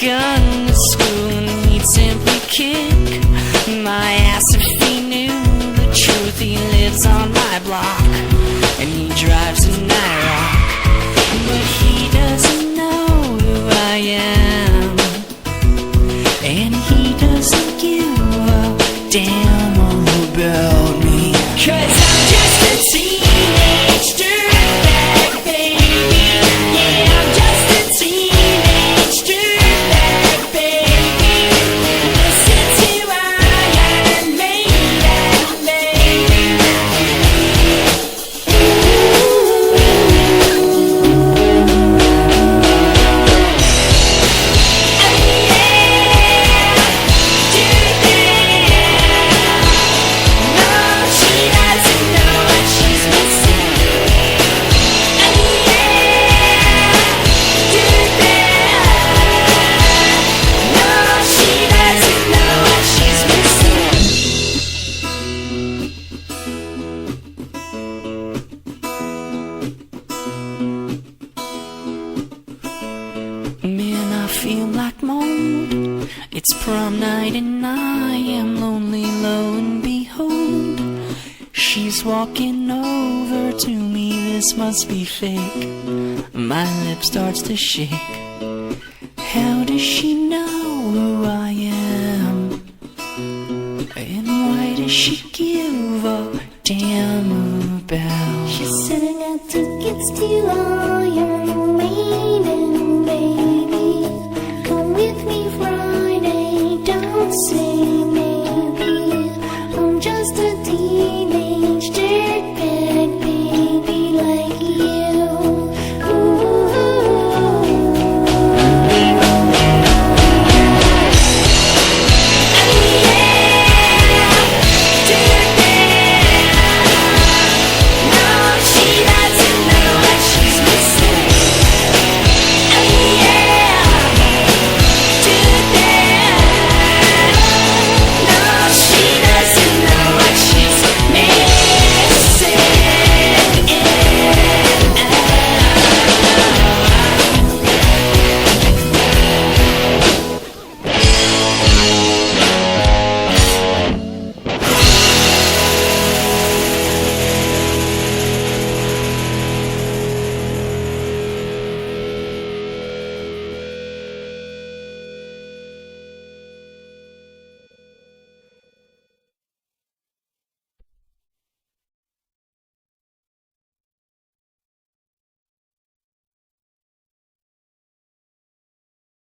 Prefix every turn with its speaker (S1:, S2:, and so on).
S1: gun to school and he'd simply kick my ass if he knew the truth. He lives on my block and he drives a IROC, but he doesn't know who I am, and he doesn't give a damn about me. 'Cause I'm just a teenage dirtbag, baby. Yeah, I'm just a teenage dirtbag, baby. Listen to Iron Maiden, baby. Man, I feel like mold. It's prom night and I am lonely, lo and behold, she's walking over to me. This must be fake. My lip starts to shake. How does she know who I am? And why does she give a damn about?
S2: She's sitting at tickets too long.